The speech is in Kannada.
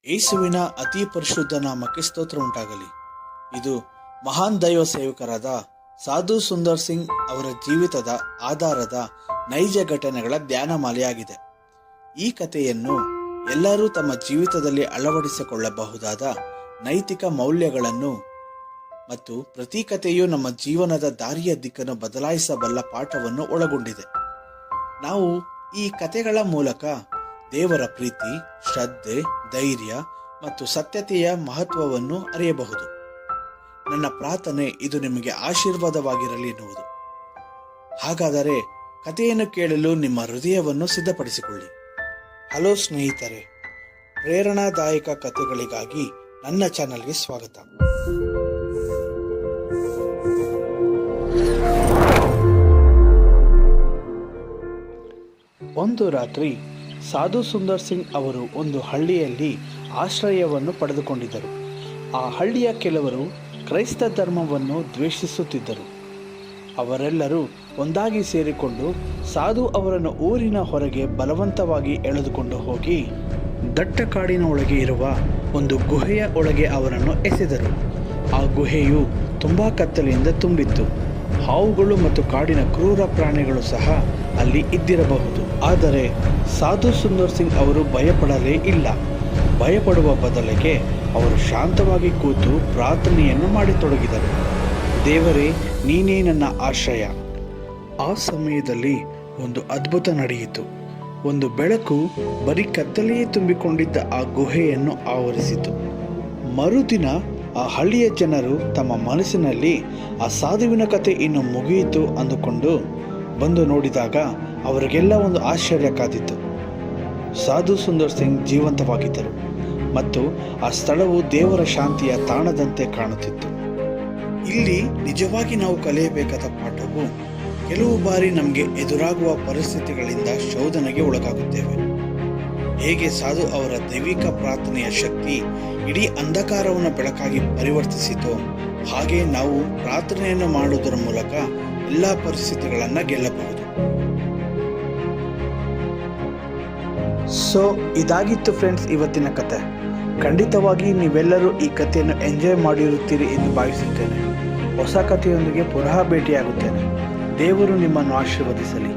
ಯೇಸುವಿನ ಅತಿ ಪರಿಶುದ್ಧ ನಾಮಕ್ಕೆ ಸ್ತೋತ್ರ ಉಂಟಾಗಲಿ. ಇದು ಮಹಾನ್ ದೈವ ಸೇವಕರಾದ ಸಾಧು ಸುಂದರ್ ಸಿಂಗ್ ಅವರ ಜೀವಿತದ ಆಧಾರದ ನೈಜ ಘಟನೆಗಳ ಧ್ಯಾನಮಾಲೆಯಾಗಿದೆ. ಈ ಕಥೆಯನ್ನು ಎಲ್ಲರೂ ತಮ್ಮ ಜೀವಿತದಲ್ಲಿ ಅಳವಡಿಸಿಕೊಳ್ಳಬಹುದಾದ ನೈತಿಕ ಮೌಲ್ಯಗಳನ್ನು ಮತ್ತು ಪ್ರತಿ ಕಥೆಯು ನಮ್ಮ ಜೀವನದ ದಾರಿಯ ದಿಕ್ಕನ್ನು ಬದಲಾಯಿಸಬಲ್ಲ ಪಾಠವನ್ನು ಒಳಗೊಂಡಿದೆ. ನಾವು ಈ ಕಥೆಗಳ ಮೂಲಕ ದೇವರ ಪ್ರೀತಿ, ಶ್ರದ್ಧೆ, ಧೈರ್ಯ ಮತ್ತು ಸತ್ಯತೆಯ ಮಹತ್ವವನ್ನು ಅರಿಯಬಹುದು. ನನ್ನ ಪ್ರಾರ್ಥನೆ ಇದು ನಿಮಗೆ ಆಶೀರ್ವಾದವಾಗಿರಲಿ ಎನ್ನುವುದು. ಹಾಗಾದರೆ ಕಥೆಯನ್ನು ಕೇಳಲು ನಿಮ್ಮ ಹೃದಯವನ್ನು ಸಿದ್ಧಪಡಿಸಿಕೊಳ್ಳಿ. ಹಲೋ ಸ್ನೇಹಿತರೆ, ಪ್ರೇರಣಾದಾಯಕ ಕಥೆಗಳಿಗಾಗಿ ನನ್ನ ಚಾನಲ್ಗೆ ಸ್ವಾಗತ. ಒಂದು ರಾತ್ರಿ ಸಾಧು ಸುಂದರ್ ಸಿಂಗ್ ಅವರು ಒಂದು ಹಳ್ಳಿಯಲ್ಲಿ ಆಶ್ರಯವನ್ನು ಪಡೆದುಕೊಂಡಿದ್ದರು. ಆ ಹಳ್ಳಿಯ ಕೆಲವರು ಕ್ರೈಸ್ತ ಧರ್ಮವನ್ನು ದ್ವೇಷಿಸುತ್ತಿದ್ದರು. ಅವರೆಲ್ಲರೂ ಒಂದಾಗಿ ಸೇರಿಕೊಂಡು ಸಾಧು ಅವರನ್ನು ಊರಿನ ಹೊರಗೆ ಬಲವಂತವಾಗಿ ಎಳೆದುಕೊಂಡು ಹೋಗಿ ದಟ್ಟ ಕಾಡಿನ ಒಳಗೆ ಇರುವ ಒಂದು ಗುಹೆಯ ಒಳಗೆ ಅವರನ್ನು ಎಸೆದರು. ಆ ಗುಹೆಯು ತುಂಬ ಕತ್ತಲೆಯಿಂದ ತುಂಬಿತ್ತು. ಹಾವುಗಳು ಮತ್ತು ಕಾಡಿನ ಕ್ರೂರ ಪ್ರಾಣಿಗಳು ಸಹ ಅಲ್ಲಿ ಇದ್ದಿರಬಹುದು. ಆದರೆ ಸಾಧು ಸುಂದರ್ ಸಿಂಗ್ ಅವರು ಭಯಪಡಲೇ ಇಲ್ಲ. ಭಯಪಡುವ ಬದಲಿಗೆ ಅವರು ಶಾಂತವಾಗಿ ಕೂತು ಪ್ರಾರ್ಥನೆಯನ್ನು ಮಾಡತೊಡಗಿದರು. ದೇವರೇ, ನೀನೇ ನನ್ನ ಆಶ್ರಯ. ಆ ಸಮಯದಲ್ಲಿ ಒಂದು ಅದ್ಭುತ ನಡೆಯಿತು. ಒಂದು ಬೆಳಕು ಬರೀ ಕತ್ತಲೆಯೇ ತುಂಬಿಕೊಂಡಿದ್ದ ಆ ಗುಹೆಯನ್ನು ಆವರಿಸಿತು. ಮರುದಿನ ಆ ಹಳ್ಳಿಯ ಜನರು ತಮ್ಮ ಮನಸ್ಸಿನಲ್ಲಿ ಆ ಸಾಧುವಿನ ಕತೆ ಇನ್ನು ಮುಗಿಯಿತು ಅಂದುಕೊಂಡು ಬಂದು ನೋಡಿದಾಗ ಅವರಿಗೆಲ್ಲ ಒಂದು ಆಶ್ಚರ್ಯ ಕಾದಿತ್ತು. ಸಾಧು ಸುಂದರ್ ಸಿಂಗ್ ಜೀವಂತವಾಗಿದ್ದರು ಮತ್ತು ಆ ಸ್ಥಳವು ದೇವರ ಶಾಂತಿಯ ತಾಣದಂತೆ ಕಾಣುತ್ತಿತ್ತು. ಇಲ್ಲಿ ನಿಜವಾಗಿ ನಾವು ಕಲಿಯಬೇಕಾದ ಪಾಠವು, ಕೆಲವು ಬಾರಿ ನಮಗೆ ಎದುರಾಗುವ ಪರಿಸ್ಥಿತಿಗಳಿಂದ ಶೋಧನೆಗೆ ಒಳಗಾಗುತ್ತೇವೆ. ಹೇಗೆ ಸಾಧು ಅವರ ದೈವಿಕ ಪ್ರಾರ್ಥನೆಯ ಶಕ್ತಿ ಇಡೀ ಅಂಧಕಾರವನ್ನು ಬೆಳಕಾಗಿ ಪರಿವರ್ತಿಸಿತೋ, ಹಾಗೆ ನಾವು ಪ್ರಾರ್ಥನೆಯನ್ನು ಮಾಡುವುದರ ಮೂಲಕ ಎಲ್ಲ ಪರಿಸ್ಥಿತಿಗಳನ್ನು ಗೆಲ್ಲಬಹುದು. ಸೊ ಇದಾಗಿತ್ತು ಫ್ರೆಂಡ್ಸ್ ಇವತ್ತಿನ ಕತೆ. ಖಂಡಿತವಾಗಿ ನೀವೆಲ್ಲರೂ ಈ ಕಥೆಯನ್ನು ಎಂಜಾಯ್ ಮಾಡಿರುತ್ತೀರಿ ಎಂದು ಭಾವಿಸುತ್ತೇನೆ. ಹೊಸ ಕಥೆಯೊಂದಿಗೆ ಪುನಃ ಭೇಟಿಯಾಗುತ್ತೇನೆ. ದೇವರು ನಿಮ್ಮನ್ನು ಆಶೀರ್ವದಿಸಲಿ.